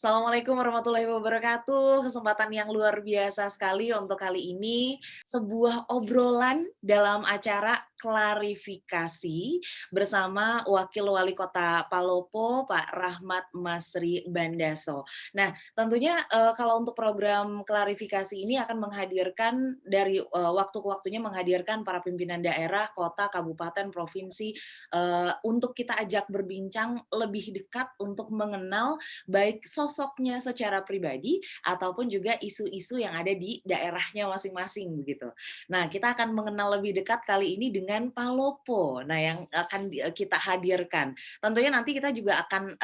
Assalamualaikum warahmatullahi wabarakatuh. Kesempatan yang luar biasa sekali untuk kali ini. Sebuah obrolan dalam acara klarifikasi bersama Wakil Wali Kota Palopo, Pak Rahmat Masri Bandaso. Nah, tentunya kalau untuk program klarifikasi ini akan menghadirkan dari waktu ke waktunya menghadirkan para pimpinan daerah, kota, kabupaten, provinsi untuk kita ajak berbincang lebih dekat untuk mengenal baik sosoknya secara pribadi ataupun juga isu-isu yang ada di daerahnya masing-masing begitu. Nah, kita akan mengenal lebih dekat kali ini dengan Palopo. Nah, yang akan kita hadirkan. Tentunya nanti kita juga akan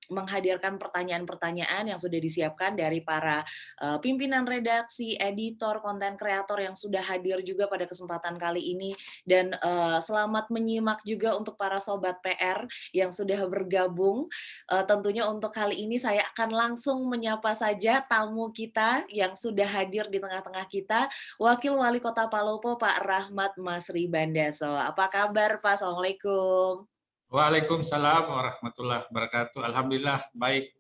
menghadirkan pertanyaan-pertanyaan yang sudah disiapkan dari para pimpinan redaksi, editor, konten kreator yang sudah hadir juga pada kesempatan kali ini, dan selamat menyimak juga untuk para sobat PR yang sudah bergabung. Tentunya untuk kali ini saya akan langsung menyapa saja tamu kita yang sudah hadir di tengah-tengah kita, Wakil Wali Kota Palopo Pak Rahmat Masri Bandaso. Apa kabar Pak? Assalamualaikum. Waalaikumsalam warahmatullahi wabarakatuh. Alhamdulillah baik,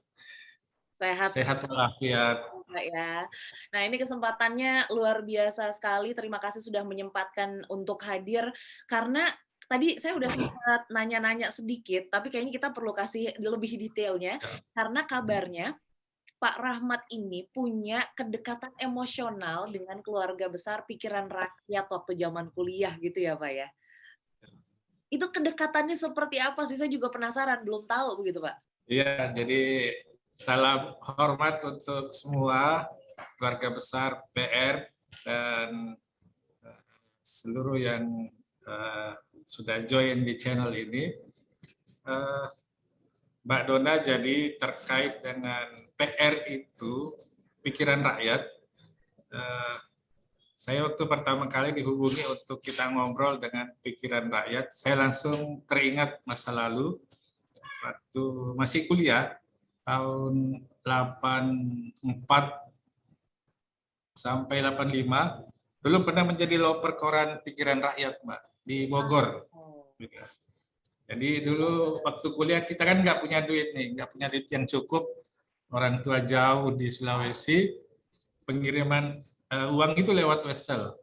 Sehat sehat walafiat. Pak ya. Nah, ini kesempatannya luar biasa sekali. Terima kasih sudah menyempatkan untuk hadir karena tadi saya udah sempat nanya-nanya sedikit, tapi kayaknya kita perlu kasih lebih detailnya karena kabarnya Pak Rahmat ini punya kedekatan emosional dengan keluarga besar Pikiran Rakyat waktu zaman kuliah gitu ya, Pak ya. Itu kedekatannya seperti apa sih? Saya juga penasaran, belum tahu begitu, Pak. Iya, jadi salam hormat untuk semua keluarga besar PR dan seluruh yang sudah join di channel ini. Mbak Dona, jadi terkait dengan PR itu pikiran rakyat. Saya waktu pertama kali dihubungi untuk kita ngobrol dengan pikiran rakyat, saya langsung teringat masa lalu waktu masih kuliah tahun 84 sampai 85, dulu pernah menjadi loper koran Pikiran Rakyat, Mbak, di Bogor. Jadi dulu waktu kuliah kita kan nggak punya duit nih, nggak punya duit yang cukup, orang tua jauh di Sulawesi, pengiriman uang itu lewat wesel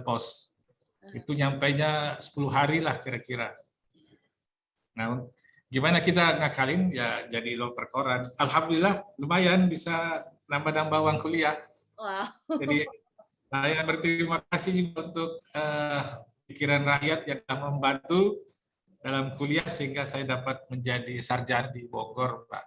pos. Itu nyampainya 10 hari lah kira-kira. Nah, gimana kita ngakalin ya jadi loper koran. Alhamdulillah lumayan bisa nambah-nambah uang kuliah. Wow. Jadi saya berterima kasih juga untuk pikiran rakyat yang telah membantu dalam kuliah sehingga saya dapat menjadi sarjana di Bogor, Pak.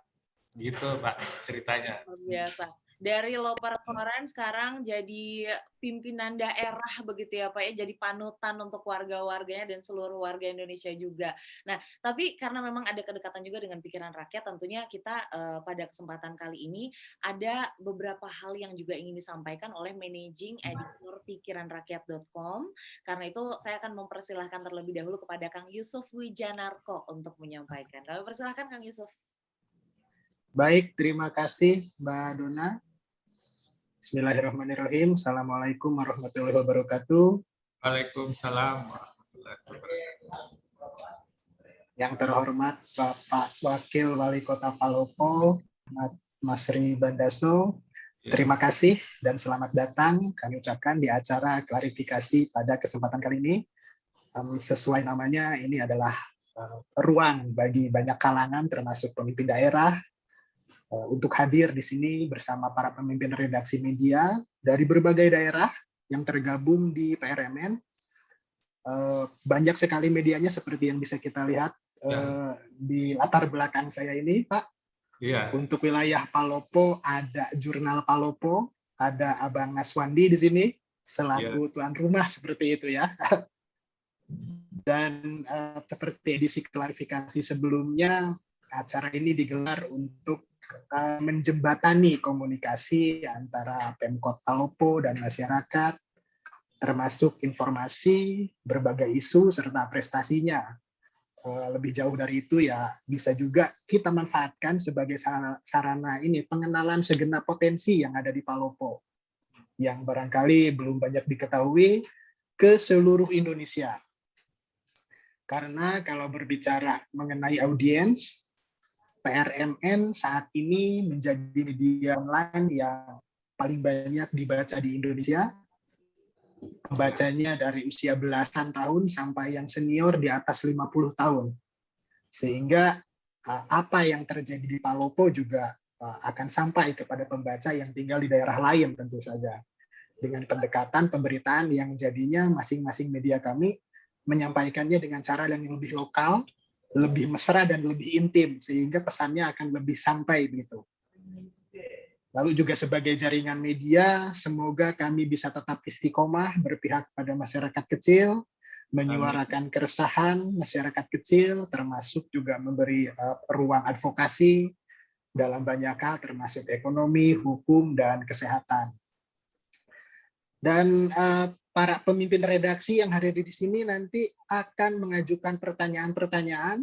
Gitu, Pak, ceritanya. Luar biasa. Dari loper koran sekarang jadi pimpinan daerah begitu ya Pak ya, jadi panutan untuk warga-warganya dan seluruh warga Indonesia juga. Nah, tapi karena memang ada kedekatan juga dengan pikiran rakyat, tentunya kita pada kesempatan kali ini ada beberapa hal yang juga ingin disampaikan oleh managing editor pikiranrakyat.com. Karena itu saya akan mempersilahkan terlebih dahulu kepada Kang Yusuf Wijanarko untuk menyampaikan. Kami persilahkan Kang Yusuf. Baik, terima kasih Mbak Dona. Bismillahirrahmanirrahim. Assalamualaikum warahmatullahi wabarakatuh. Waalaikumsalam warahmatullahi wabarakatuh. Yang terhormat Bapak Wakil Wali Kota Palopo, Masri Bandaso, terima kasih dan selamat datang kami ucapkan di acara klarifikasi pada kesempatan kali ini. Sesuai namanya, ini adalah ruang bagi banyak kalangan termasuk pemimpin daerah untuk hadir di sini bersama para pemimpin redaksi media dari berbagai daerah yang tergabung di PRMN. Banyak sekali medianya seperti yang bisa kita lihat di latar belakang saya ini, Pak. Ya. Untuk wilayah Palopo ada Jurnal Palopo, ada Abang Naswandi di sini selaku tuan rumah seperti itu ya. Dan seperti edisi klarifikasi sebelumnya, acara ini digelar untuk menjembatani komunikasi antara Pemkot Palopo dan masyarakat, termasuk informasi, berbagai isu, serta prestasinya. Lebih jauh dari itu ya bisa juga kita manfaatkan sebagai sarana ini pengenalan segenap potensi yang ada di Palopo, yang barangkali belum banyak diketahui ke seluruh Indonesia. Karena kalau berbicara mengenai audiens, PRMN saat ini menjadi media online yang paling banyak dibaca di Indonesia. Pembacanya dari usia belasan tahun sampai yang senior di atas 50 tahun. Sehingga apa yang terjadi di Palopo juga akan sampai kepada pembaca yang tinggal di daerah lain tentu saja. Dengan pendekatan pemberitaan yang jadinya masing-masing media kami menyampaikannya dengan cara yang lebih lokal, lebih mesra dan lebih intim, sehingga pesannya akan lebih sampai begitu. Lalu juga sebagai jaringan media, semoga kami bisa tetap istiqomah berpihak pada masyarakat kecil, menyuarakan keresahan masyarakat kecil, termasuk juga memberi ruang advokasi dalam banyak hal, termasuk ekonomi, hukum, dan kesehatan. Dan para pemimpin redaksi yang hadir di sini nanti akan mengajukan pertanyaan-pertanyaan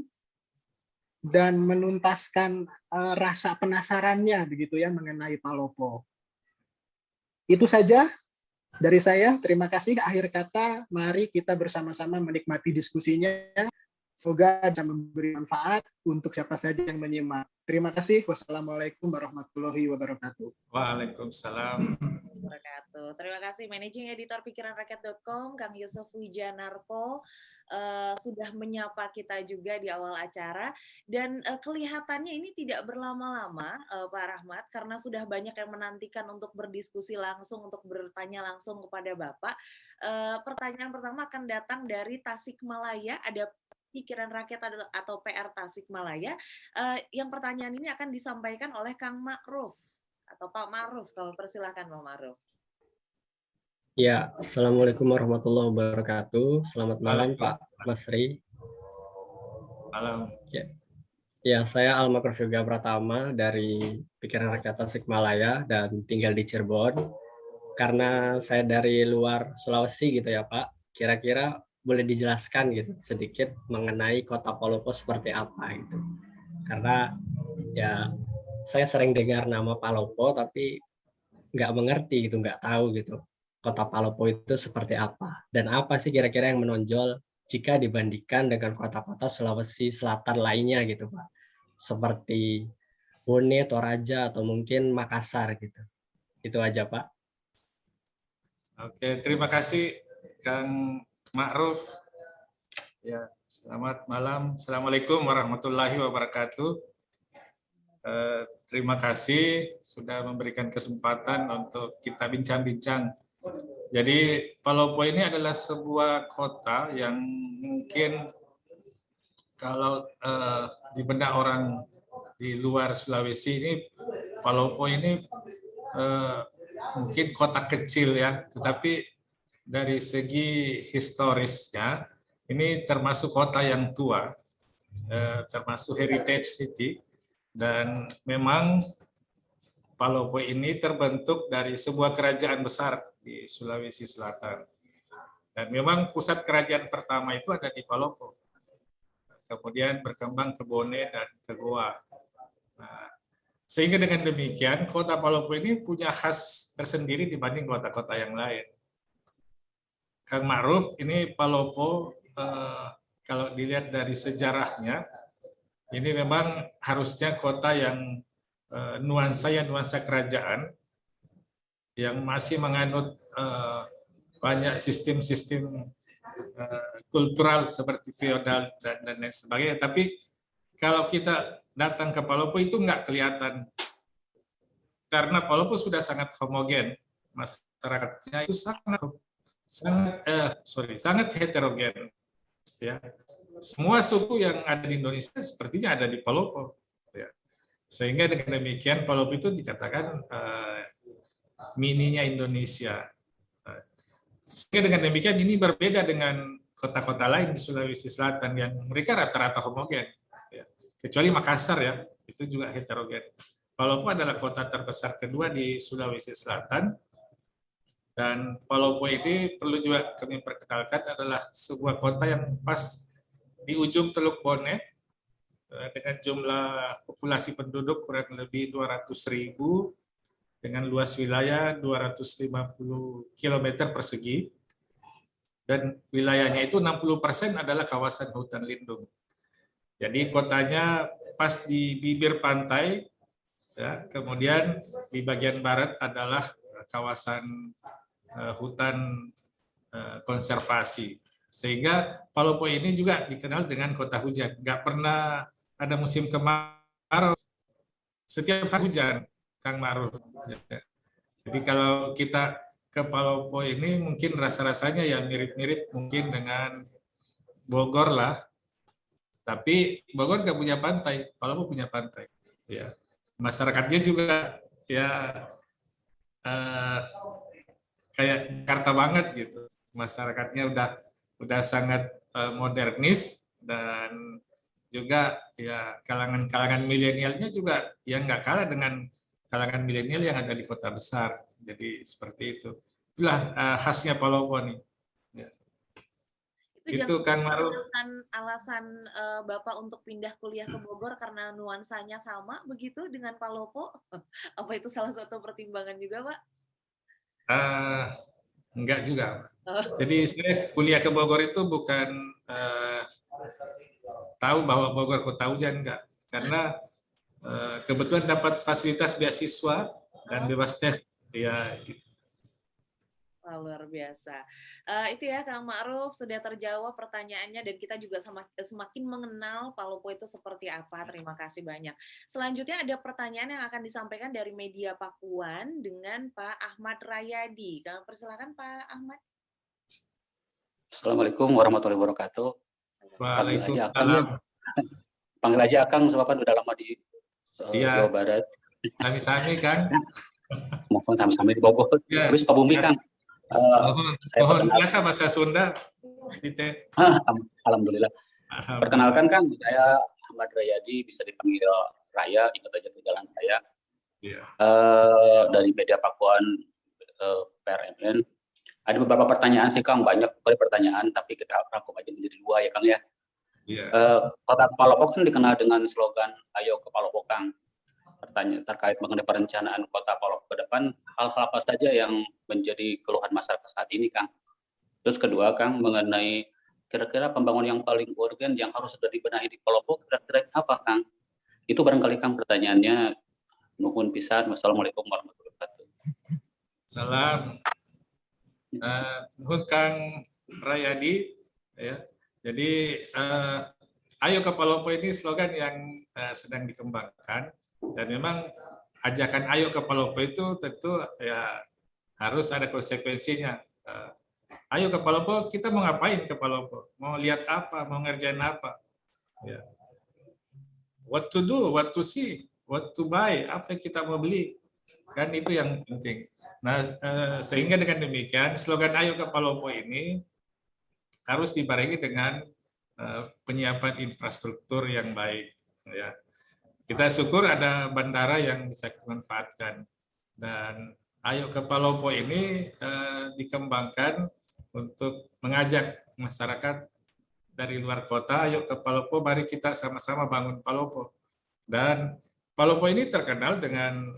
dan menuntaskan rasa penasarannya begitu ya mengenai Palopo. Itu saja dari saya. Terima kasih. Akhir kata, mari kita bersama-sama menikmati diskusinya. Semoga bisa memberi manfaat untuk siapa saja yang menyimak. Terima kasih. Wassalamualaikum warahmatullahi wabarakatuh. Waalaikumsalam. Terima kasih Managing Editor pikiranrakyat.com, Kang Yusuf Wijanarko, sudah menyapa kita juga di awal acara. Dan kelihatannya ini tidak berlama-lama, Pak Rahmat, karena sudah banyak yang menantikan untuk berdiskusi langsung, untuk bertanya langsung kepada Bapak. Pertanyaan pertama akan datang dari Tasikmalaya, ada Pikiran Rakyat atau PR Tasikmalaya. Yang pertanyaan ini akan disampaikan oleh Kang Ma'ruf atau Pak Ma'ruf, kalau persilahkan Pak Ma'ruf. Ya, Assalamualaikum warahmatullahi wabarakatuh. Selamat malam Pak Masri. Malam. Ya, saya Al-Makruf Yoga Pratama dari Pikiran Rakyat Tasikmalaya dan tinggal di Cirebon. Karena saya dari luar Sulawesi gitu ya Pak, kira-kira boleh dijelaskan gitu sedikit mengenai Kota Palopo seperti apa gitu. Karena ya saya sering dengar nama Palopo tapi nggak mengerti gitu, nggak tahu gitu Kota Palopo itu seperti apa dan apa sih kira-kira yang menonjol jika dibandingkan dengan kota-kota Sulawesi Selatan lainnya gitu Pak, seperti Bone, Toraja atau mungkin Makassar gitu. Itu aja Pak. Oke, terima kasih Kang Ma'ruf. Ya, selamat malam. Assalamualaikum warahmatullahi wabarakatuh. Terima kasih sudah memberikan kesempatan untuk kita bincang-bincang. Jadi Palopo ini adalah sebuah kota yang mungkin kalau di benak orang di luar Sulawesi ini, Palopo ini mungkin kota kecil ya, tetapi dari segi historisnya ini termasuk kota yang tua, termasuk heritage city, dan memang Palopo ini terbentuk dari sebuah kerajaan besar di Sulawesi Selatan. Dan memang pusat kerajaan pertama itu ada di Palopo. Kemudian berkembang ke Bone dan ke Goa. Nah, sehingga dengan demikian kota Palopo ini punya khas tersendiri dibanding kota-kota yang lain. Kang Ma'ruf, ini Palopo kalau dilihat dari sejarahnya, ini memang harusnya kota yang nuansa kerajaan, yang masih menganut banyak sistem-sistem kultural seperti feodal dan lain sebagainya. Tapi kalau kita datang ke Palopo itu nggak kelihatan, karena Palopo sudah sangat homogen, masyarakatnya itu sangat heterogen, ya. Semua suku yang ada di Indonesia sepertinya ada di Palopo, ya. Sehingga dengan demikian Palopo itu dikatakan mininya Indonesia. Sehingga dengan demikian ini berbeda dengan kota-kota lain di Sulawesi Selatan yang mereka rata-rata homogen, ya. Kecuali Makassar ya, itu juga heterogen. Palopo adalah kota terbesar kedua di Sulawesi Selatan. Dan Palopo ini perlu juga kami perkenalkan adalah sebuah kota yang pas di ujung Teluk Bone dengan jumlah populasi penduduk kurang lebih 200.000 dengan luas wilayah 250 km persegi, dan wilayahnya itu 60% adalah kawasan hutan lindung. Jadi kotanya pas di bibir pantai, ya, kemudian di bagian barat adalah kawasan hutan konservasi. Sehingga Palopo ini juga dikenal dengan kota hujan. Nggak pernah ada musim kemarau, setiap hari hujan, Kang Ma'ruf. Jadi kalau kita ke Palopo ini mungkin rasa-rasanya ya mirip-mirip mungkin dengan Bogor lah. Tapi Bogor nggak punya pantai, Palopo punya pantai. Ya, masyarakatnya juga ya kayak Jakarta banget gitu. Masyarakatnya udah sangat modernis dan juga ya kalangan milenialnya juga yang nggak kalah dengan kalangan milenial yang ada di kota besar. Jadi seperti itu. Itulah khasnya Palopo nih. Ya. Itu Kang Ma'ruf. Alasan Bapak untuk pindah kuliah ke Bogor karena nuansanya sama begitu dengan Palopo? Apa itu salah satu pertimbangan juga, Pak? Enggak juga. Jadi saya kuliah ke Bogor itu bukan tahu bahwa Bogor kota hujan, enggak. Karena kebetulan dapat fasilitas beasiswa dan bebas tes. Ya, gitu. Wah, luar biasa. Itu ya Kang Ma'ruf, sudah terjawab pertanyaannya dan kita juga semakin mengenal Palopo itu seperti apa. Terima kasih banyak. Selanjutnya ada pertanyaan yang akan disampaikan dari media Pakuan dengan Pak Ahmad Rayadi. Kami persilakan Pak Ahmad. Assalamualaikum warahmatullahi wabarakatuh. Waalaikumsalam. Panggil aja Akang, sebab kan udah lama di Jawa Barat. Sami-sami Kang. Mohon sami-sami di Bogor. Ya. Habis Sukabumi Kang. Mohon biasa bahasa Sunda. Alhamdulillah. Perkenalkan Kang, saya Ahmad Rayadi, bisa dipanggil Raya, ingat aja ke Jalan Raya. Ya. Dari media Pakuan PRMN. Ada beberapa pertanyaan sih Kang, banyak pertanyaan, tapi kita rangkum aja menjadi 2 ya Kang ya. Ya. Kota Palopo kan dikenal dengan slogan Ayo ke Palopo Kang. Pertanyaan terkait mengenai perencanaan Kota Palopo ke depan, hal-hal apa saja yang menjadi keluhan masyarakat saat ini Kang? Terus kedua Kang, mengenai kira-kira pembangunan yang paling urgen yang harus sudah dibenahi di Palopo, kira-kira apa Kang? Itu barangkali Kang pertanyaannya. Nuhun pisan. Wassalamualaikum warahmatullahi wabarakatuh. Salam. Nuhun Kang Rayadi. Ya. Jadi Ayo ke Palopo ini slogan yang sedang dikembangkan. Dan memang ajakan Ayo ke Palopo itu tentu ya harus ada konsekuensinya. Ayo ke Palopo, kita mau ngapain ke Palopo? Mau lihat apa? Mau ngerjain apa? Ya. What to do, what to see, what to buy, apa yang kita mau beli. Kan itu yang penting. Nah, sehingga dengan demikian slogan Ayo ke Palopo ini harus dibarengi dengan penyiapan infrastruktur yang baik. Ya. Kita syukur ada bandara yang bisa dimanfaatkan. Dan Ayo ke Palopo ini dikembangkan untuk mengajak masyarakat dari luar kota, ayo ke Palopo, mari kita sama-sama bangun Palopo. Dan Palopo ini terkenal dengan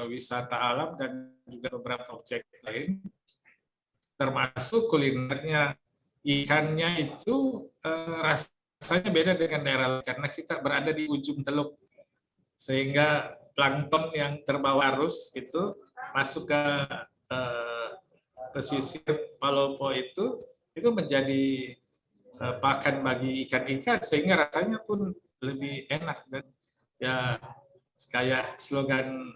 wisata alam dan juga beberapa objek lain, termasuk kulinernya. Ikannya itu rasanya beda dengan daerah lain, karena kita berada di ujung teluk. Sehingga plankton yang terbawa arus itu masuk ke pesisir Palopo itu menjadi pakan bagi ikan-ikan, sehingga rasanya pun lebih enak. Dan ya kayak slogan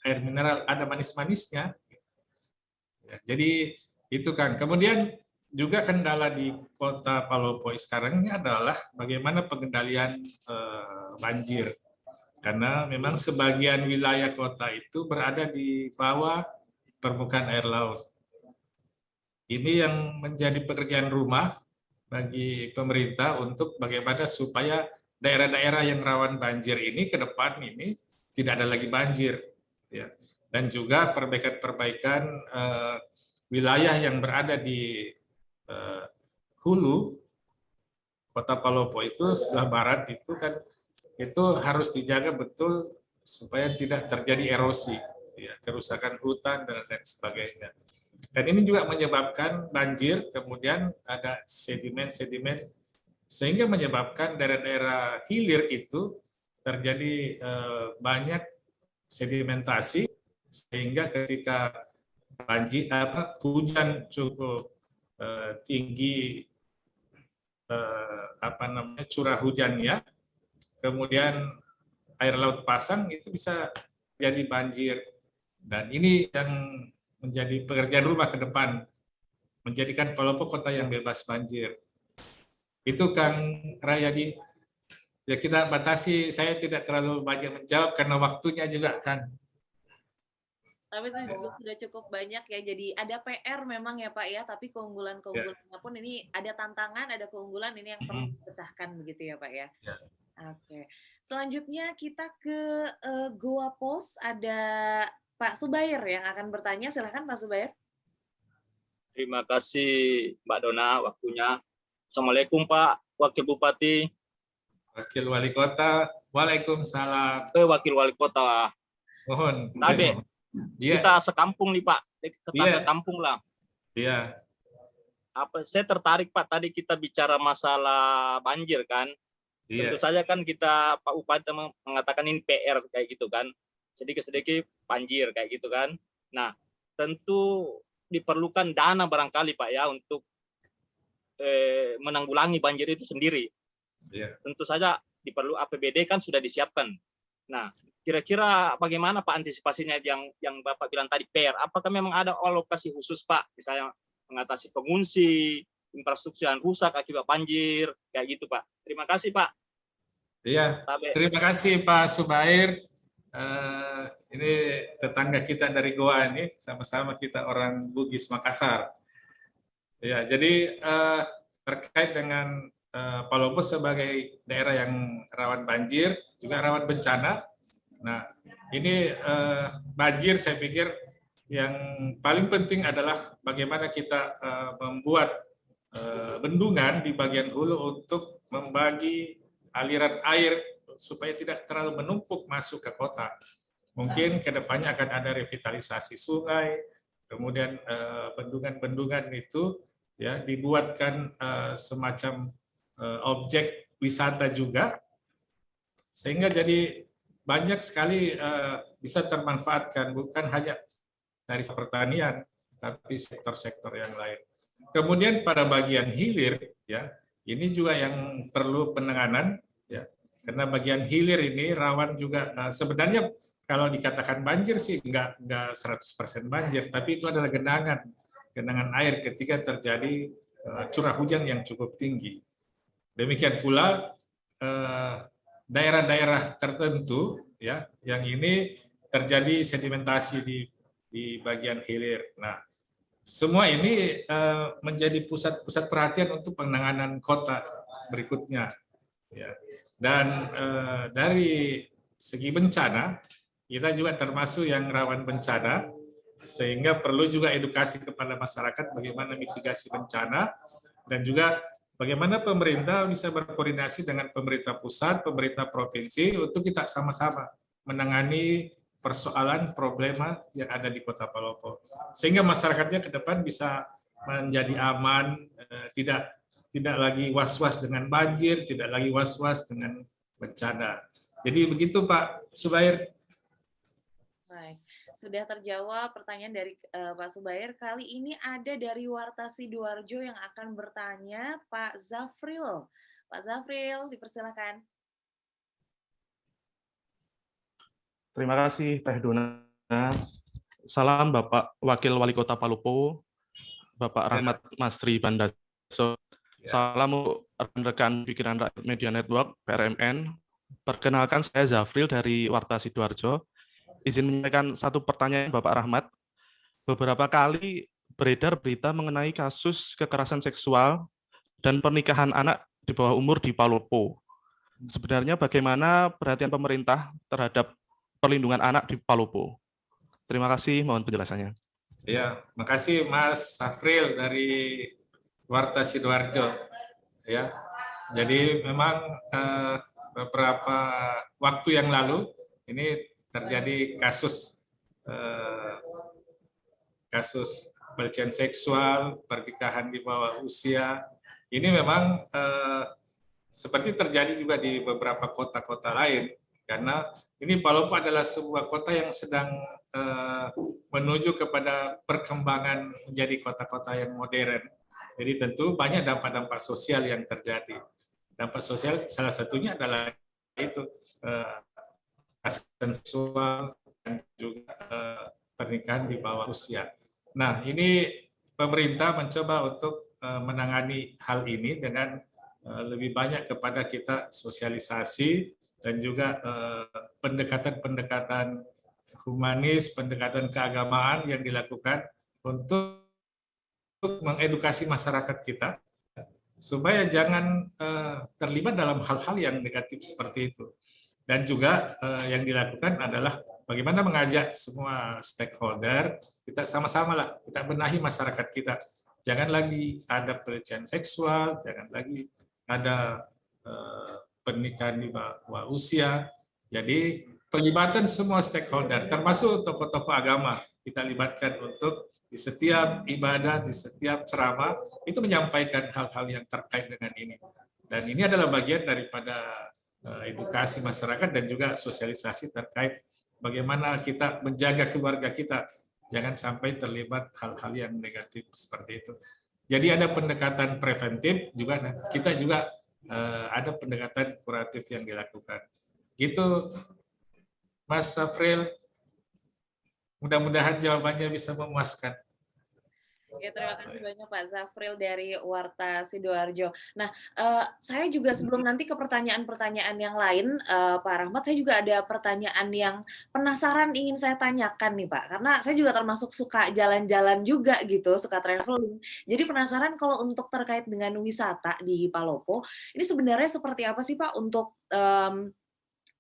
air mineral ada manis-manisnya. Ya, jadi itu Kang. Kemudian juga kendala di kota Palopo sekarang ini adalah bagaimana pengendalian banjir. Karena memang sebagian wilayah kota itu berada di bawah permukaan air laut. Ini yang menjadi pekerjaan rumah bagi pemerintah untuk bagaimana supaya daerah-daerah yang rawan banjir ini ke depan ini tidak ada lagi banjir. Ya. Dan juga perbaikan-perbaikan wilayah yang berada di hulu kota Palopo itu sebelah barat itu kan itu harus dijaga betul supaya tidak terjadi erosi, ya, kerusakan hutan dan lain sebagainya. Dan ini juga menyebabkan banjir, kemudian ada sedimen-sedimen sehingga menyebabkan daerah-daerah hilir itu terjadi banyak sedimentasi sehingga ketika hujan cukup tinggi curah hujannya, kemudian air laut pasang, itu bisa jadi banjir. Dan ini yang menjadi pekerjaan rumah ke depan, menjadikan Palopo kota yang bebas banjir. Itu Kang Rayadi. Ya kita batasi, saya tidak terlalu banyak menjawab karena waktunya juga kan. Tapi itu juga sudah cukup banyak ya. Jadi ada PR memang ya Pak ya, tapi keunggulan-keunggulannya pun ini ada tantangan, ada keunggulan ini yang perlu dipecahkan begitu ya Pak ya. Oke. Selanjutnya kita ke Goa Pos, ada Pak Subair yang akan bertanya. Silahkan Pak Subair. Terima kasih Mbak Dona waktunya. Assalamualaikum Pak Wakil Bupati. Wakil Wali Kota, Waalaikumsalam. Wakil Wali Kota. Mohon. Tadi kita sekampung nih Pak, tetangga kampung lah. Iya. Saya tertarik Pak, tadi kita bicara masalah banjir kan. Tentu saja kan kita Pak Bupati mengatakan ini PR kayak gitu kan. Sedikit-sedikit banjir kayak gitu kan. Nah, tentu diperlukan dana barangkali Pak ya untuk menanggulangi banjir itu sendiri. Tentu saja diperlu APBD kan sudah disiapkan. Nah, kira-kira bagaimana Pak antisipasinya yang Bapak bilang tadi PR? Apakah memang ada alokasi khusus Pak, misalnya mengatasi pengungsi, infrastruktur yang rusak akibat banjir, kayak gitu Pak? Terima kasih Pak. Iya, terima kasih Pak Subair. Ini tetangga kita dari Goa ini, sama-sama kita orang Bugis Makassar. Ya, jadi terkait dengan Palopo sebagai daerah yang rawan banjir, juga rawan bencana. Nah, ini banjir saya pikir yang paling penting adalah bagaimana kita membuat bendungan di bagian hulu untuk membagi aliran air supaya tidak terlalu menumpuk masuk ke kota. Mungkin ke depannya akan ada revitalisasi sungai, kemudian bendungan-bendungan itu ya dibuatkan semacam objek wisata juga, sehingga jadi banyak sekali bisa termanfaatkan, bukan hanya dari pertanian, tapi sektor-sektor yang lain. Kemudian pada bagian hilir, ya ini juga yang perlu penanganan, ya karena bagian hilir ini rawan juga. Sebenarnya kalau dikatakan banjir sih nggak 100% banjir, tapi itu adalah genangan air ketika terjadi curah hujan yang cukup tinggi. Demikian pula daerah-daerah tertentu ya yang ini terjadi sedimentasi di bagian hilir. Nah, semua ini menjadi pusat perhatian untuk penanganan kota berikutnya. Ya. Dan dari segi bencana, kita juga termasuk yang rawan bencana, sehingga perlu juga edukasi kepada masyarakat bagaimana mitigasi bencana, dan juga bagaimana pemerintah bisa berkoordinasi dengan pemerintah pusat, pemerintah provinsi untuk kita sama-sama menangani persoalan problema yang ada di Kota Palopo, sehingga masyarakatnya ke depan bisa menjadi aman, tidak lagi was-was dengan banjir, tidak lagi was-was dengan bencana. Jadi begitu Pak Subair. Baik. Sudah terjawab pertanyaan dari Pak Subair. Kali ini ada dari Warta Sidoarjo yang akan bertanya, Pak Zafril. Pak Zafril, dipersilakan. Terima kasih Teh Dona. Salam Bapak Wakil Wali Kota Palopo, Bapak Rahmat Masri Bandaso. Salam untuk rekan-rekan Pikiran Rakyat Media Network, PRMN. Perkenalkan, saya Zafril dari Warta Sidoarjo. Izin menyampaikan satu pertanyaan Bapak Rahmat. Beberapa kali beredar berita mengenai kasus kekerasan seksual dan pernikahan anak di bawah umur di Palopo. Sebenarnya bagaimana perhatian pemerintah terhadap perlindungan anak di Palopo? Terima kasih, mohon penjelasannya. Ya, makasih Mas Zafril dari Warta Sidoarjo. Ya, jadi memang beberapa waktu yang lalu ini terjadi kasus pelecehan seksual, pernikahan di bawah usia. Ini memang seperti terjadi juga di beberapa kota-kota lain. Karena ini Palopo adalah sebuah kota yang sedang menuju kepada perkembangan menjadi kota-kota yang modern. Jadi tentu banyak dampak-dampak sosial yang terjadi. Dampak sosial salah satunya adalah itu kekerasan seksual dan juga pernikahan di bawah usia. Nah, ini pemerintah mencoba untuk menangani hal ini dengan lebih banyak kepada kita sosialisasi dan juga pendekatan-pendekatan humanis, pendekatan keagamaan yang dilakukan untuk mengedukasi masyarakat kita supaya jangan terlibat dalam hal-hal yang negatif seperti itu. Dan juga yang dilakukan adalah bagaimana mengajak semua stakeholder, kita sama-sama lah, kita benahi masyarakat kita. Jangan lagi ada pelecehan seksual, jangan lagi ada pernikahan di bawah usia. Jadi pelibatan semua stakeholder, termasuk tokoh-tokoh agama, kita libatkan untuk di setiap ibadah, di setiap ceramah, itu menyampaikan hal-hal yang terkait dengan ini. Dan ini adalah bagian daripada edukasi masyarakat dan juga sosialisasi terkait bagaimana kita menjaga keluarga kita. Jangan sampai terlibat hal-hal yang negatif seperti itu. Jadi ada pendekatan preventif, juga kita juga ada pendekatan kuratif yang dilakukan. Gitu, Mas Safril. Mudah-mudahan jawabannya bisa memuaskan. Ya, terima kasih banyak Pak Zafril dari Warta Sidoarjo. Nah, saya juga sebelum nanti ke pertanyaan-pertanyaan yang lain, Pak Rahmat, saya juga ada pertanyaan yang penasaran ingin saya tanyakan nih Pak, karena saya juga termasuk suka jalan-jalan juga gitu, suka traveling. Jadi penasaran kalau untuk terkait dengan wisata di Palopo, ini sebenarnya seperti apa sih Pak untuk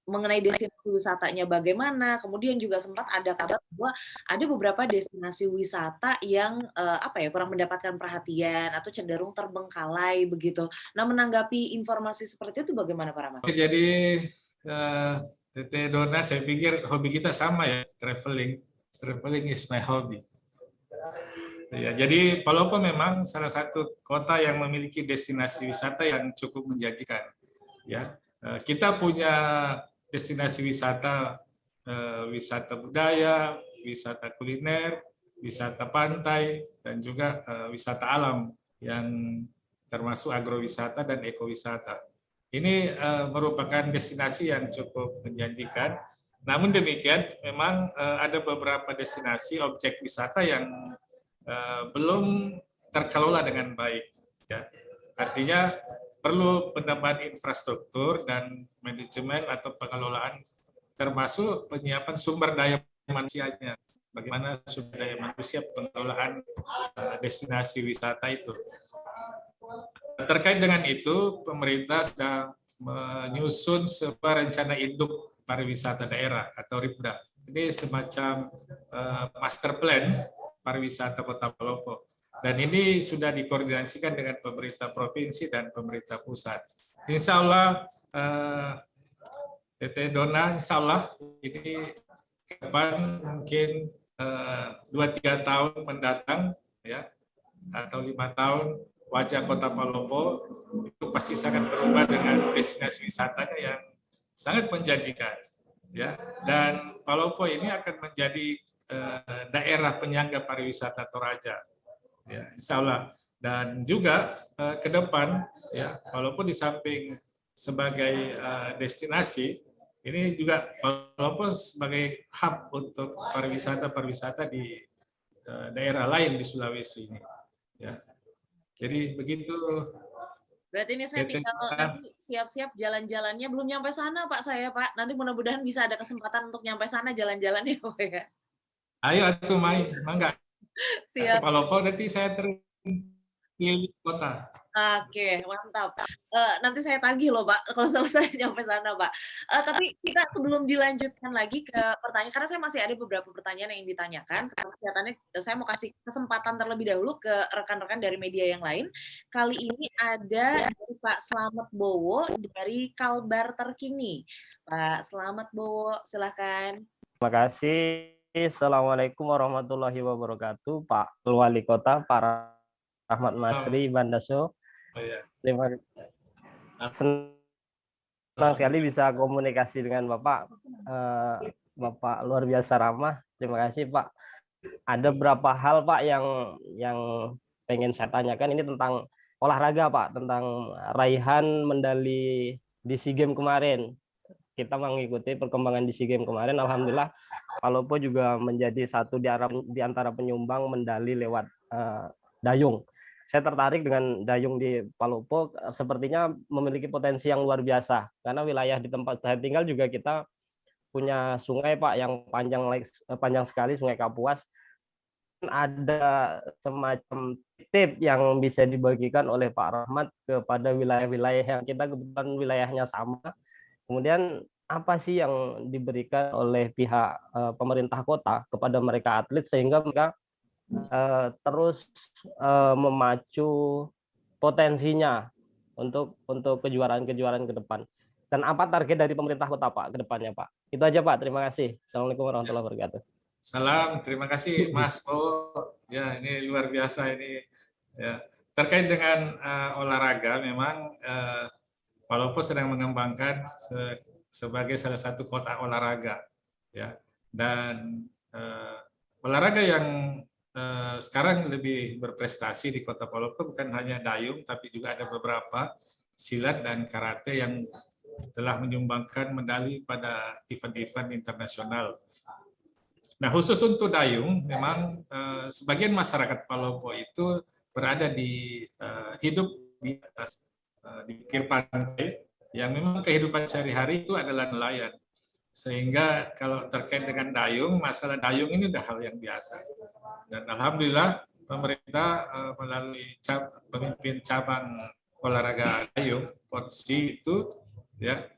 mengenai destinasi wisatanya bagaimana, kemudian juga sempat ada kabar bahwa ada beberapa destinasi wisata yang kurang mendapatkan perhatian atau cenderung terbengkalai begitu. Nah, menanggapi informasi seperti itu bagaimana Pak Rahmat? Jadi Tete Dona, saya pikir hobi kita sama ya, traveling. Traveling is my hobby. Ya, jadi Palopo memang salah satu kota yang memiliki destinasi wisata yang cukup menjanjikan. Ya, kita punya destinasi wisata, wisata budaya, wisata kuliner, wisata pantai, dan juga wisata alam yang termasuk agrowisata dan ekowisata. Ini merupakan destinasi yang cukup menjanjikan. Namun demikian, memang ada beberapa destinasi objek wisata yang belum terkelola dengan baik. Ya. Artinya perlu penambahan infrastruktur dan manajemen atau pengelolaan, termasuk penyiapan sumber daya manusianya. Bagaimana sumber daya manusia pengelolaan destinasi wisata itu. Terkait dengan itu, pemerintah sedang menyusun sebuah rencana induk pariwisata daerah atau RIPDA. Ini semacam master plan pariwisata Kota Palopo. Dan ini sudah dikoordinasikan dengan pemerintah provinsi dan pemerintah pusat. Insya Allah, Tete Dona, insya Allah ini kapan mungkin 2-3 tahun mendatang, ya, atau 5 tahun, wajah Kota Palopo itu pasti sangat berubah dengan destinasi wisatanya yang sangat menjanjikan. Ya, dan Palopo ini akan menjadi daerah penyangga pariwisata Toraja. Ya, insya Allah. Dan juga ke depan, ya, walaupun di samping sebagai destinasi, ini juga Palopo sebagai hub untuk pariwisata di daerah lain di Sulawesi ini. Ya. Jadi begitu. Berarti ini saya tinggal nanti siap-siap jalan-jalannya. Belum nyampe sana Pak saya Pak. Nanti mudah-mudahan bisa ada kesempatan untuk nyampe sana jalan-jalannya Pak ya. Ayo atuh Mai, mangga. Siap. Palopo nanti saya terkeliling kota. Oke, mantap. Nanti saya tagih loh Pak, kalau selesai nyampe sana Pak. Tapi kita sebelum dilanjutkan lagi ke pertanyaan, karena saya masih ada beberapa pertanyaan yang ditanyakan, karena kelihatannya saya mau kasih kesempatan terlebih dahulu ke rekan-rekan dari media yang lain. Kali ini ada dari Pak Slamet Bowo dari Kalbar Terkini. Pak Slamet Bowo, silakan. Terima kasih. Assalamualaikum warahmatullahi wabarakatuh, Pak Wali Kota, Pak Rahmat Masri Bandaso. Terima kasih. Senang sekali bisa komunikasi dengan Bapak. Bapak luar biasa ramah. Terima kasih Pak. Ada berapa hal Pak yang pengen saya tanyakan ini tentang olahraga Pak, tentang raihan medali di SEA Games kemarin. Kita mengikuti perkembangan di SEA Games kemarin. Alhamdulillah Palopo juga menjadi satu di antara penyumbang medali lewat dayung. Saya tertarik dengan dayung di Palopo, sepertinya memiliki potensi yang luar biasa. Karena wilayah di tempat saya tinggal juga kita punya sungai Pak yang panjang sekali, Sungai Kapuas. Ada semacam tip yang bisa dibagikan oleh Pak Rahmat kepada wilayah-wilayah yang kita kebetulan wilayahnya sama. Kemudian apa sih yang diberikan oleh pihak pemerintah kota kepada mereka atlet sehingga mereka terus memacu potensinya untuk kejuaraan-kejuaraan ke depan. Dan apa target dari pemerintah kota Pak ke depannya Pak? Itu aja Pak, terima kasih. Assalamualaikum warahmatullahi wabarakatuh. Salam, terima kasih Mas Bowo. Ya, ini luar biasa ini. Ya. Terkait dengan olahraga, memang Palopo sedang mengembangkan sebagai salah satu kota olahraga. Ya. Dan olahraga yang sekarang lebih berprestasi di Kota Palopo bukan hanya dayung, tapi juga ada beberapa silat dan karate yang telah menyumbangkan medali pada event-event internasional. Nah, khusus untuk dayung, memang sebagian masyarakat Palopo itu berada hidup di atas di pinggir pantai, yang memang kehidupan sehari-hari itu adalah nelayan. Sehingga kalau terkait dengan dayung, masalah dayung ini sudah hal yang biasa. Dan alhamdulillah pemerintah melalui pemimpin cabang olahraga dayung, PONSI itu ya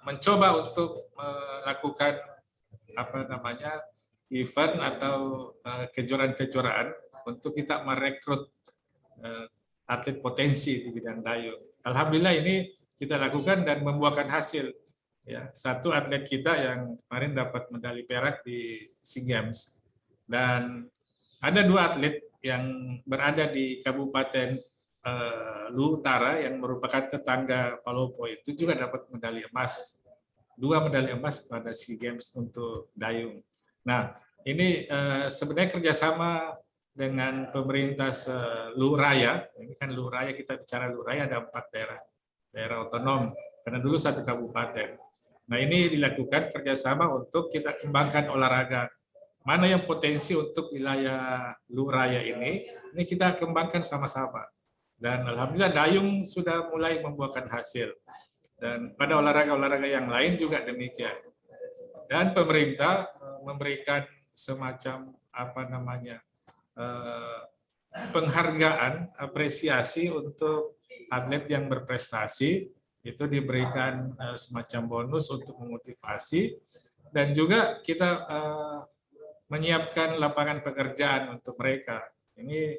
mencoba untuk melakukan event atau kejuaraan-kejuaraan untuk kita merekrut atlet potensi di bidang dayung. Alhamdulillah ini kita lakukan dan membuahkan hasil. Ya, satu atlet kita yang kemarin dapat medali perak di SEA Games. Dan ada 2 atlet yang berada di Kabupaten Luhu Utara yang merupakan tetangga Palopo itu juga dapat medali emas. 2 medali emas pada SEA Games untuk dayung. Nah, ini sebenarnya kerjasama dengan pemerintah Luhu Raya. Ini kan Luhu Raya, kita bicara Luhu Raya ada 4 daerah otonom, karena dulu 1 kabupaten. Nah, ini dilakukan kerjasama untuk kita kembangkan olahraga. Mana yang potensi untuk wilayah Luhu Raya ini kita kembangkan sama-sama. Dan alhamdulillah dayung sudah mulai membuahkan hasil. Dan pada olahraga-olahraga yang lain juga demikian. Dan pemerintah memberikan semacam penghargaan, apresiasi untuk atlet yang berprestasi. Itu diberikan semacam bonus untuk memotivasi. Dan juga kita menyiapkan lapangan pekerjaan untuk mereka. Ini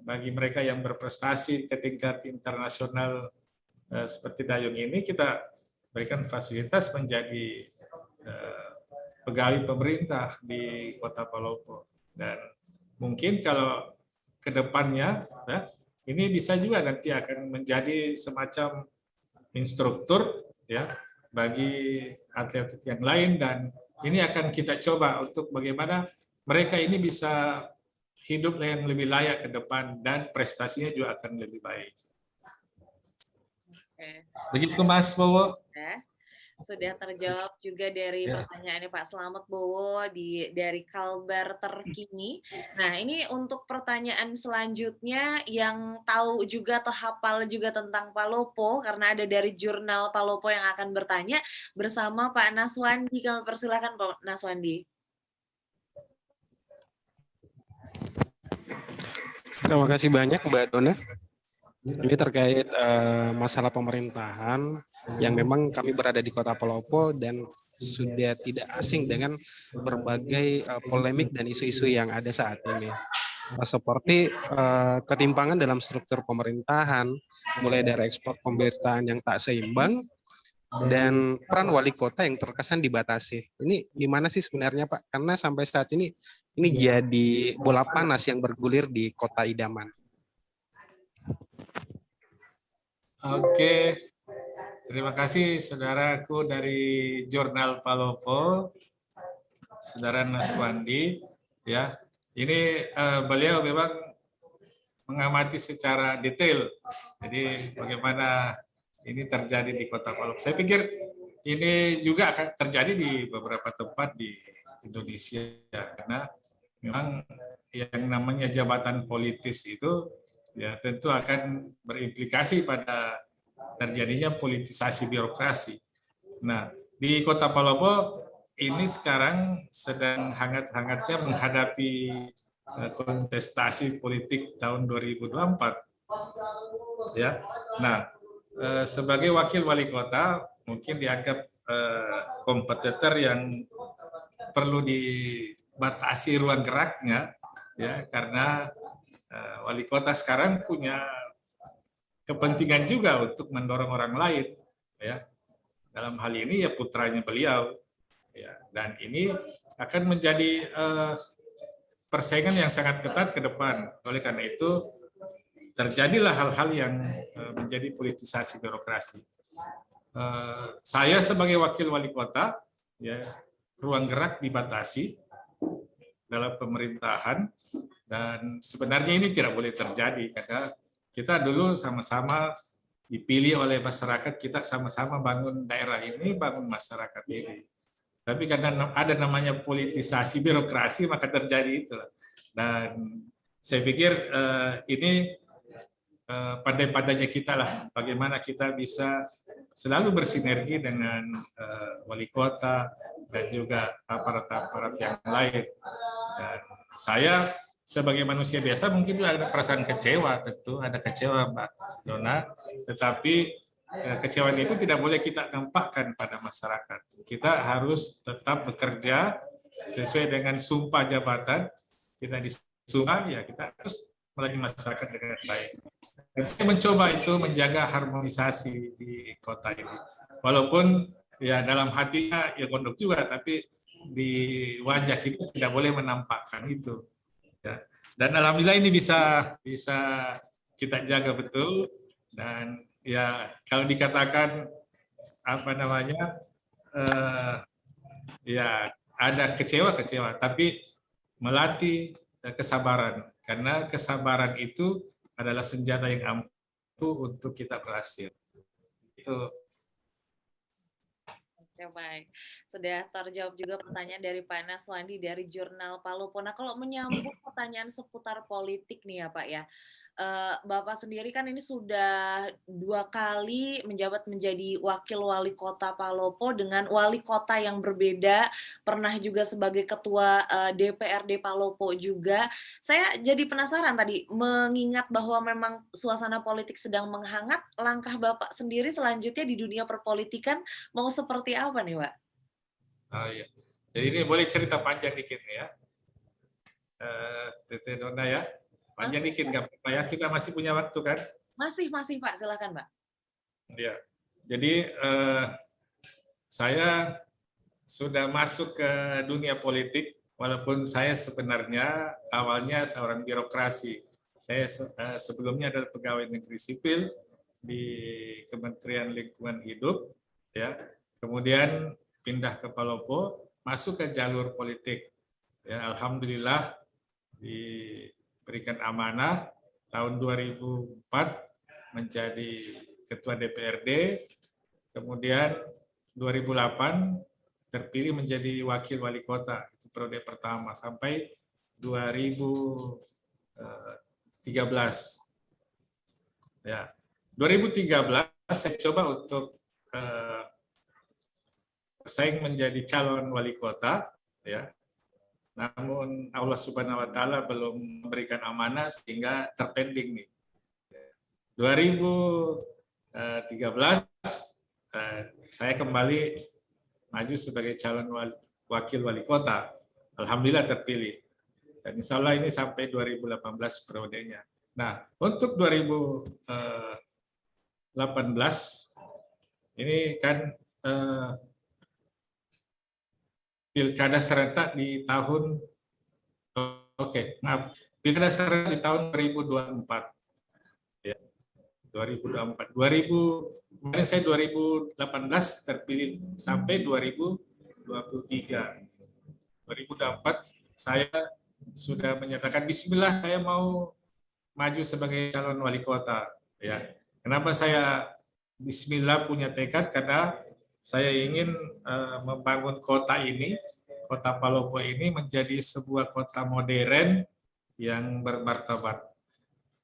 bagi mereka yang berprestasi ke tingkat internasional seperti dayung ini, kita berikan fasilitas menjadi pegawai pemerintah di Kota Palopo. Dan mungkin kalau ke depannya, ini bisa juga nanti akan menjadi semacam instruktur ya bagi atlet-atlet yang lain, dan ini akan kita coba untuk bagaimana mereka ini bisa hidup yang lebih layak ke depan dan prestasinya juga akan lebih baik. Begitu Mas Bowo. Sudah terjawab juga dari pertanyaannya Pak Slamet Bowo dari Kalbar Terkini. Nah, ini untuk pertanyaan selanjutnya yang tahu juga atau hafal juga tentang Palopo, karena ada dari jurnal Palopo yang akan bertanya bersama Pak Naswandi. Kami persilakan Pak Naswandi. Terima kasih banyak Mbak Dona. Ini terkait masalah pemerintahan yang memang kami berada di Kota Palopo dan sudah tidak asing dengan berbagai polemik dan isu-isu yang ada saat ini. Seperti ketimpangan dalam struktur pemerintahan, mulai dari ekspor pemberitaan yang tak seimbang, dan peran wali kota yang terkesan dibatasi. Ini gimana sih sebenarnya Pak? Karena sampai saat ini jadi bola panas yang bergulir di Kota Idaman. Oke, Terima kasih saudaraku dari Jurnal Palopo, Saudara Naswandi. Ya, ini beliau memang mengamati secara detail. Jadi bagaimana ini terjadi di Kota Palopo. Saya pikir ini juga akan terjadi di beberapa tempat di Indonesia karena memang yang namanya jabatan politis itu ya tentu akan berimplikasi pada terjadinya politisasi birokrasi. Nah, di Kota Palopo ini sekarang sedang hangat-hangatnya menghadapi kontestasi politik tahun 2024. Ya. Nah, sebagai wakil wali kota mungkin dianggap kompetitor yang perlu dibatasi ruang geraknya, ya karena wali kota sekarang punya kepentingan juga untuk mendorong orang lain, ya dalam hal ini ya putranya beliau, ya dan ini akan menjadi persaingan yang sangat ketat ke depan. Oleh karena itu terjadilah hal-hal yang menjadi politisasi birokrasi. Saya sebagai wakil wali kota, ya ruang gerak dibatasi dalam pemerintahan dan sebenarnya ini tidak boleh terjadi karena kita dulu sama-sama dipilih oleh masyarakat, kita sama-sama bangun daerah ini, bangun masyarakat ini. Tapi karena ada namanya politisasi birokrasi maka terjadi itu. Dan saya pikir ini pandai-pandainya kita lah, bagaimana kita bisa selalu bersinergi dengan wali kota dan juga aparat-aparat yang lain. Dan saya sebagai manusia biasa mungkin ada perasaan kecewa, tentu ada kecewa Mbak Dona, tetapi kecewaan itu tidak boleh kita nampakkan pada masyarakat. Kita harus tetap bekerja sesuai dengan sumpah jabatan. Kita disumpah, ya kita harus melayani masyarakat dengan baik. Dan saya mencoba itu menjaga harmonisasi di kota ini. Walaupun ya dalam hatinya ya gondok juga, tapi di wajah kita tidak boleh menampakkan itu. Ya. Dan alhamdulillah ini bisa kita jaga betul. Dan ya kalau dikatakan apa namanya ya ada kecewa, tapi melatih kesabaran, karena kesabaran itu adalah senjata yang ampuh untuk kita berhasil. Itu. Oke, baik. Sudah terjawab juga pertanyaan dari Pak Naswandi dari Jurnal Palopo. Nah, kalau menyambung pertanyaan seputar politik nih ya Pak ya, Bapak sendiri kan ini sudah 2 kali menjabat menjadi wakil wali kota Palopo dengan wali kota yang berbeda, pernah juga sebagai ketua DPRD Palopo juga. Saya jadi penasaran tadi, mengingat bahwa memang suasana politik sedang menghangat, langkah Bapak sendiri selanjutnya di dunia perpolitikan mau seperti apa nih Pak? Iya. Jadi ini boleh cerita panjang dikit ya, Tete Dona ya. Panjang dikit nggak apa-apa ya, kita masih punya waktu kan? Masih Pak, silakan Pak. Ya, jadi saya sudah masuk ke dunia politik, walaupun saya sebenarnya awalnya seorang birokrasi. Saya sebelumnya adalah pegawai negeri sipil di Kementerian Lingkungan Hidup, ya. Kemudian pindah ke Palopo, masuk ke jalur politik. Ya, alhamdulillah diberikan amanah tahun 2004 menjadi ketua DPRD, kemudian 2008 terpilih menjadi wakil wali kota, itu periode pertama sampai 2013. Ya, 2013 saya coba untuk bersaing menjadi calon wali kota, ya. Namun Allah Subhanahu wa taala belum memberikan amanah sehingga terpending nih. 2013 saya kembali maju sebagai calon wakil wali kota. Alhamdulillah terpilih. Dan insya Allah ini sampai 2018 periodenya. Nah, untuk 2018 ini kan pilkada serentak di tahun pilkada serentak di tahun 2024. Ya. 2024. Kemarin saya 2018 terpilih sampai 2023. 2024 saya sudah menyatakan Bismillah saya mau maju sebagai calon wali kota. Ya, kenapa saya Bismillah punya tekad? Karena saya ingin membangun kota ini, kota Palopo ini menjadi sebuah kota modern yang bermartabat.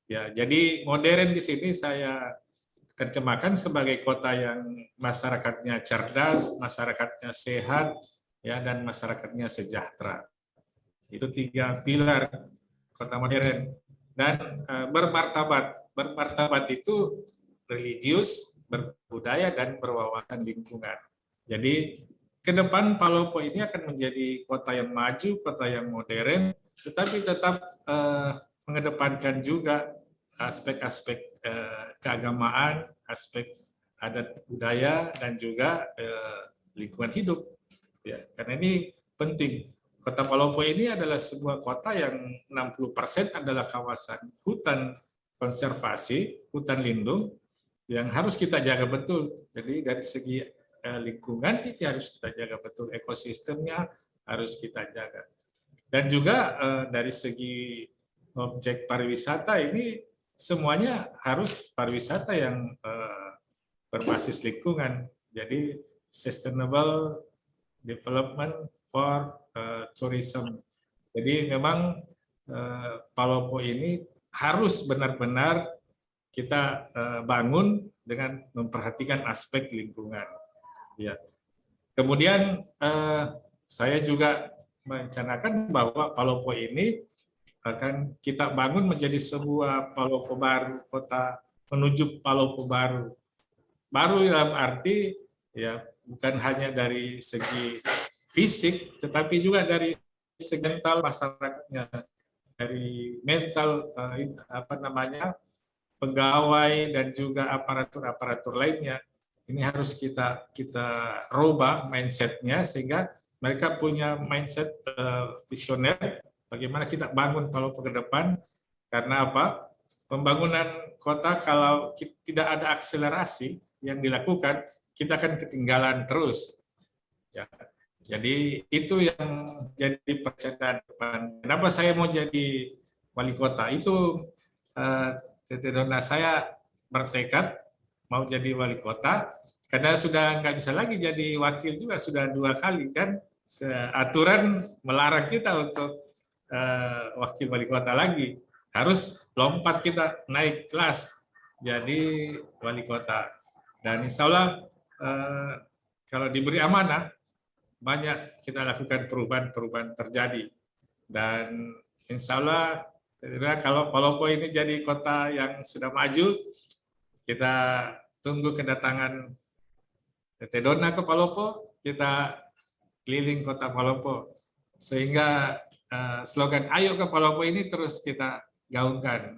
Ya, jadi modern di sini saya terjemahkan sebagai kota yang masyarakatnya cerdas, masyarakatnya sehat, ya, dan masyarakatnya sejahtera. Itu 3 pilar kota modern. Dan bermartabat. Bermartabat itu religius, berbudaya, dan berwawasan lingkungan. Jadi ke depan Palopo ini akan menjadi kota yang maju, kota yang modern, tetapi tetap mengedepankan juga aspek-aspek keagamaan, aspek adat budaya, dan juga lingkungan hidup. Ya, karena ini penting. Kota Palopo ini adalah sebuah kota yang 60% adalah kawasan hutan konservasi, hutan lindung, yang harus kita jaga betul. Jadi dari segi lingkungan itu harus kita jaga betul, ekosistemnya harus kita jaga. Dan juga dari segi objek pariwisata ini semuanya harus pariwisata yang berbasis lingkungan. Jadi sustainable development for tourism. Jadi memang Palopo ini harus benar-benar kita bangun dengan memperhatikan aspek lingkungan. Ya. Kemudian saya juga merencanakan bahwa Palopo ini akan kita bangun menjadi sebuah Palopo baru, kota menuju Palopo baru. Baru dalam arti ya bukan hanya dari segi fisik, tetapi juga dari segi mental masyarakatnya, dari mental pegawai dan juga aparatur lainnya. Ini harus kita rubah mindset-nya sehingga mereka punya mindset visioner. Bagaimana kita bangun Palopo ke depan? Karena apa? Pembangunan kota kalau tidak ada akselerasi yang dilakukan, kita akan ketinggalan terus. Ya. Jadi itu yang jadi percakapan depan. Kenapa saya mau jadi wali kota? Itu Tete Dona, saya bertekad mau jadi wali kota karena sudah nggak bisa lagi jadi wakil juga, sudah 2 kali kan aturan melarang kita untuk wakil wali kota lagi, harus lompat kita naik kelas jadi wali kota. Dan insya Allah kalau diberi amanah banyak kita lakukan perubahan terjadi, dan insya Allah kalau Palopo ini jadi kota yang sudah maju, kita tunggu kedatangan Tete Dona ke Palopo, kita keliling kota Palopo sehingga slogan "Ayo ke Palopo" ini terus kita gaungkan,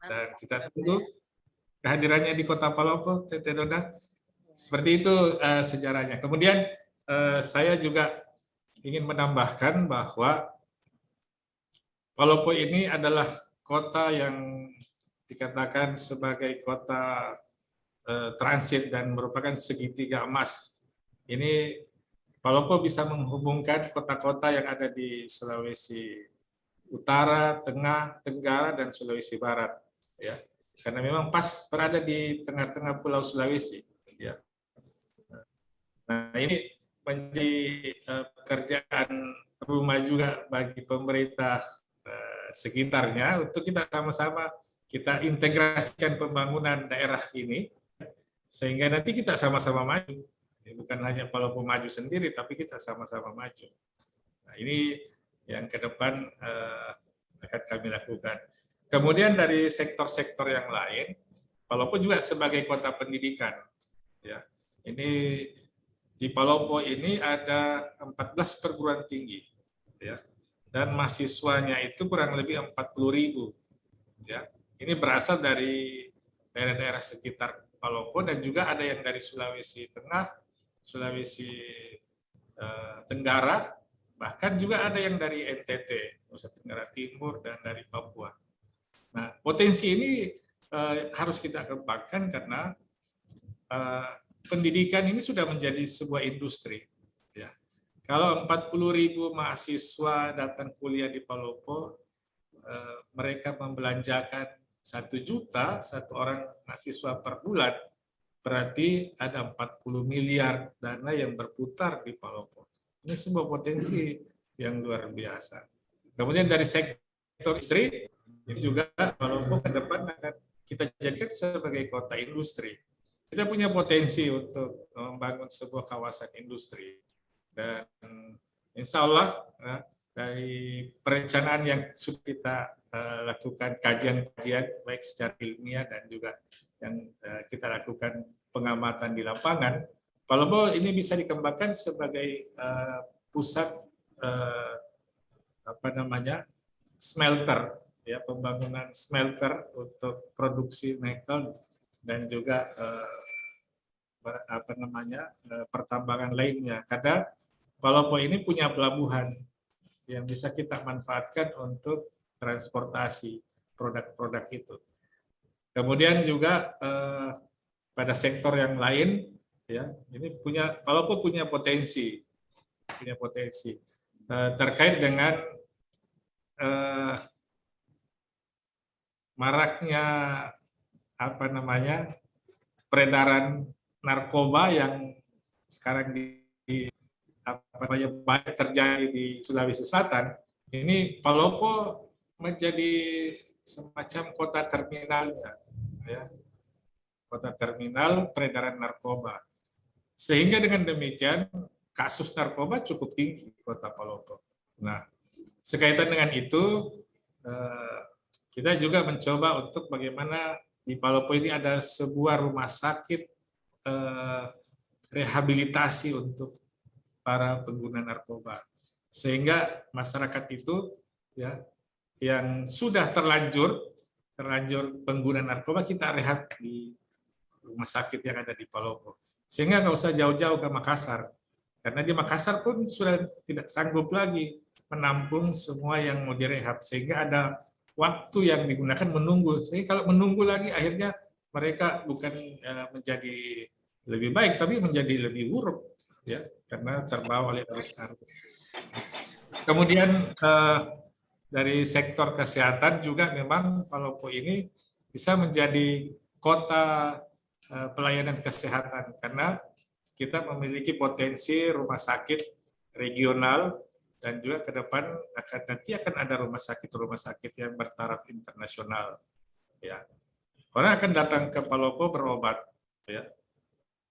dan kita tunggu kehadirannya di kota Palopo, Tete Dona. Seperti itu sejarahnya. Kemudian saya juga ingin menambahkan bahwa Palopo ini adalah kota yang dikatakan sebagai kota transit dan merupakan segitiga emas. Ini Palopo bisa menghubungkan kota-kota yang ada di Sulawesi Utara, Tengah, Tenggara, dan Sulawesi Barat. Ya, karena memang pas berada di tengah-tengah Pulau Sulawesi. Ya. Nah, ini menjadi pekerjaan rumah juga bagi pemerintah sekitarnya untuk kita sama-sama kita integrasikan pembangunan daerah ini sehingga nanti kita sama-sama maju. Bukan hanya Palopo maju sendiri, tapi kita sama-sama maju. Nah, ini yang ke depan akan kami lakukan. Kemudian dari sektor-sektor yang lain, Palopo juga sebagai kota pendidikan. Ya, ini di Palopo ini ada 14 perguruan tinggi, ya, dan mahasiswanya itu kurang lebih 40.000. Ya, ini berasal dari daerah-daerah sekitar Palopo dan juga ada yang dari Sulawesi Tengah, Sulawesi Tenggara, bahkan juga ada yang dari NTT, Nusa Tenggara Timur, dan dari Papua. Nah, potensi ini harus kita kembangkan karena pendidikan ini sudah menjadi sebuah industri. Ya. Kalau 40.000 mahasiswa datang kuliah di Palopo, mereka membelanjakan 1 juta satu orang mahasiswa per bulan, berarti ada 40 miliar dana yang berputar di Palopo. Ini sebuah potensi yang luar biasa. Kemudian dari sektor industri, ini juga Palopo ke depan akan kita jadikan sebagai kota industri. Kita punya potensi untuk membangun sebuah kawasan industri. Dan insya Allah dari perencanaan yang sudah kita lakukan kajian-kajian baik secara ilmiah dan juga yang kita lakukan pengamatan di lapangan, Palopo ini bisa dikembangkan sebagai pusat smelter, ya, pembangunan smelter untuk produksi nikel dan juga pertambangan lainnya. Karena Palopo ini punya pelabuhan yang bisa kita manfaatkan untuk transportasi produk-produk itu. Kemudian juga pada sektor yang lain, ya, ini Palopo punya potensi terkait dengan maraknya peredaran narkoba yang sekarang banyak terjadi di Sulawesi Selatan. Ini Palopo menjadi semacam kota terminalnya, ya, kota terminal peredaran narkoba. Sehingga dengan demikian kasus narkoba cukup tinggi di Kota Palopo. Nah, sekaitan dengan itu kita juga mencoba untuk bagaimana di Palopo ini ada sebuah rumah sakit rehabilitasi untuk para pengguna narkoba, sehingga masyarakat itu, ya, yang sudah terlanjur pengguna narkoba kita rehab di rumah sakit yang ada di Palopo, sehingga nggak usah jauh-jauh ke Makassar, karena di Makassar pun sudah tidak sanggup lagi menampung semua yang mau direhab, sehingga ada waktu yang digunakan menunggu. Sehingga kalau menunggu lagi akhirnya mereka bukan menjadi lebih baik, tapi menjadi lebih buruk, ya, karena terbawa oleh arus-arus. Kemudian dari sektor kesehatan juga memang Palopo ini bisa menjadi kota pelayanan kesehatan karena kita memiliki potensi rumah sakit regional dan juga ke depan nanti akan ada rumah sakit yang bertaraf internasional, ya. Orang akan datang ke Palopo berobat, ya,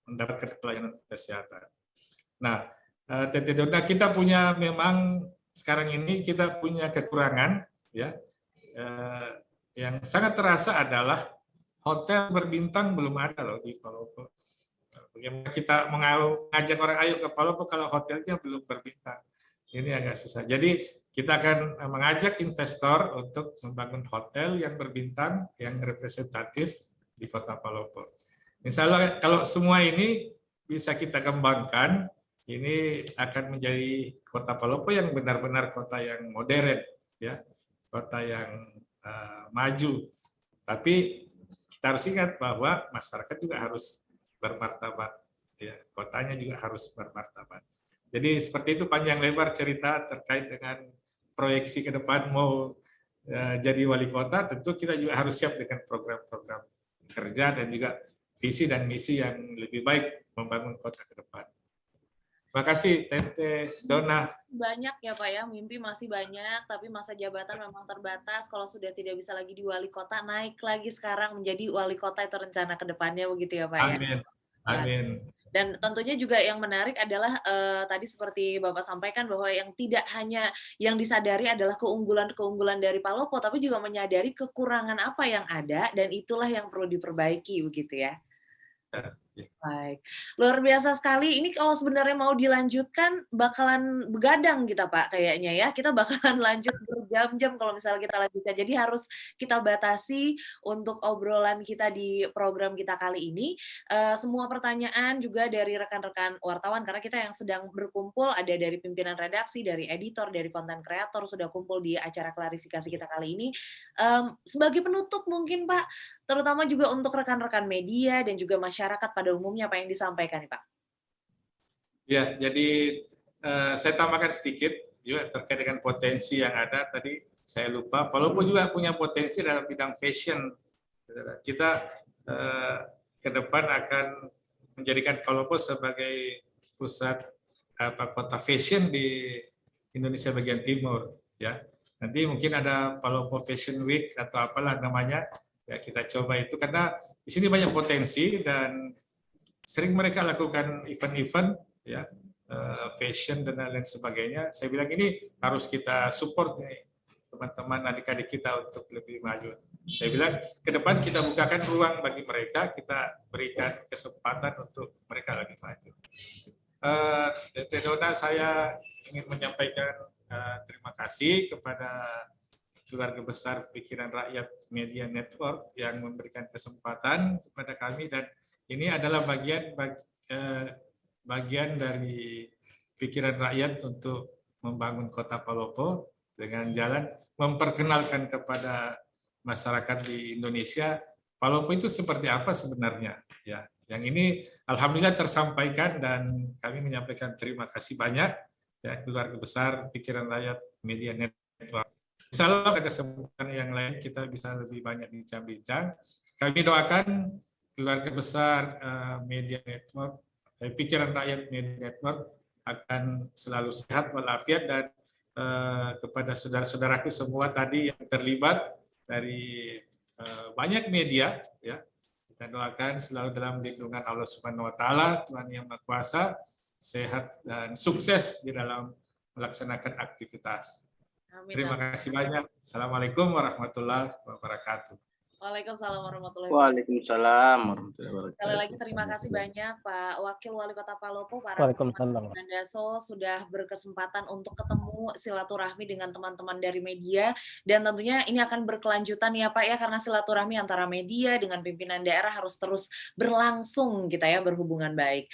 mendapatkan pelayanan kesehatan. Nah, Tete Dona, kita punya memang sekarang ini kita punya kekurangan, ya, yang sangat terasa adalah hotel berbintang belum ada loh di Palopo. Bagaimana kita mengajak orang ayo ke Palopo kalau hotelnya belum berbintang? Ini agak susah. Jadi kita akan mengajak investor untuk membangun hotel yang berbintang, yang representatif di Kota Palopo. Insya Allah kalau semua ini bisa kita kembangkan, ini akan menjadi Kota Palopo yang benar-benar kota yang modern, ya, kota yang maju. Tapi kita harus ingat bahwa masyarakat juga harus bermartabat, ya, kotanya juga harus bermartabat. Jadi seperti itu panjang lebar cerita terkait dengan proyeksi ke depan mau jadi wali kota. Tentu kita juga harus siap dengan program-program kerja dan juga visi dan misi yang lebih baik membangun kota ke depan. Terima kasih, Tete Dona. Banyak ya Pak ya, mimpi masih banyak, tapi masa jabatan memang terbatas. Kalau sudah tidak bisa lagi di wali kota, naik lagi sekarang menjadi wali kota itu rencana ke depannya begitu ya Pak ya? Amin. Amin. Dan tentunya juga yang menarik adalah tadi seperti Bapak sampaikan bahwa yang tidak hanya yang disadari adalah keunggulan-keunggulan dari Palopo, tapi juga menyadari kekurangan apa yang ada, dan itulah yang perlu diperbaiki begitu ya? Baik, luar biasa sekali. Ini kalau sebenarnya mau dilanjutkan bakalan begadang kita Pak kayaknya ya. Kita bakalan lanjut berjam-jam kalau misalnya kita lanjutkan. Jadi harus kita batasi untuk obrolan kita di program kita kali ini. Semua pertanyaan juga dari rekan-rekan wartawan karena kita yang sedang berkumpul ada dari pimpinan redaksi, dari editor, dari konten kreator sudah kumpul di acara klarifikasi kita kali ini. Sebagai penutup mungkin Pak, terutama juga untuk rekan-rekan media dan juga masyarakat pada umumnya apa yang disampaikan nih Pak? Ya, jadi saya tambahkan sedikit juga terkait dengan potensi yang ada tadi. Saya lupa, Palopo juga punya potensi dalam bidang fashion. Kita ke depan akan menjadikan Palopo sebagai pusat kota fashion di Indonesia bagian timur. Ya, nanti mungkin ada Palopo Fashion Week atau apalah namanya. Ya, kita coba itu karena di sini banyak potensi dan sering mereka lakukan event-event ya fashion dan lain sebagainya. Saya bilang ini harus kita support nih teman-teman adik-adik kita untuk lebih maju. Saya bilang ke depan kita bukakan ruang bagi mereka, kita berikan kesempatan untuk mereka lebih maju. Tete Dona, saya ingin menyampaikan terima kasih kepada keluarga besar Pikiran Rakyat Media Network yang memberikan kesempatan kepada kami, dan ini adalah bagian dari Pikiran Rakyat untuk membangun Kota Palopo dengan jalan memperkenalkan kepada masyarakat di Indonesia Palopo itu seperti apa sebenarnya. Ya, yang ini alhamdulillah tersampaikan dan kami menyampaikan terima kasih banyak ya keluarga besar Pikiran Rakyat Media Network. Insya Allah ada kesempatan yang lain kita bisa lebih banyak bincang-bincang. Kami doakan keluarga besar Media Network, Pikiran Rakyat Media Network akan selalu sehat walafiat, dan kepada saudara-saudaraku semua tadi yang terlibat dari banyak media, ya kita doakan selalu dalam lindungan Allah Subhanahu Wa Taala, Tuhan Yang Maha Kuasa, sehat dan sukses di dalam melaksanakan aktivitas. Amin. Terima kasih banyak. Assalamualaikum warahmatullahi wabarakatuh. Waalaikumsalam warahmatullahi wabarakatuh. Waalaikumsalam warahmatullahi wabarakatuh. Sekali lagi terima kasih banyak Pak Wakil Wali Kota Palopo, para Waalaikumsalam. Bandaso sudah berkesempatan untuk ketemu silaturahmi dengan teman-teman dari media, dan tentunya ini akan berkelanjutan ya Pak ya, karena silaturahmi antara media dengan pimpinan daerah harus terus berlangsung kita ya, berhubungan baik.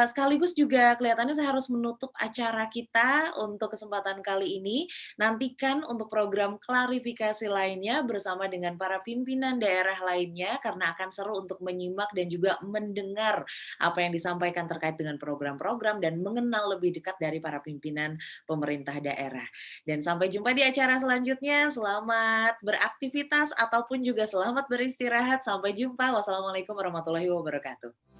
Sekaligus juga kelihatannya saya harus menutup acara kita untuk kesempatan kali ini. Nantikan untuk program klarifikasi lainnya bersama dengan para pimpinan daerah lainnya, karena akan seru untuk menyimak dan juga mendengar apa yang disampaikan terkait dengan program-program dan mengenal lebih dekat dari para pimpinan pemerintah daerah. Dan sampai jumpa di acara selanjutnya. Selamat beraktivitas ataupun juga selamat beristirahat. Sampai jumpa. Wassalamualaikum warahmatullahi wabarakatuh.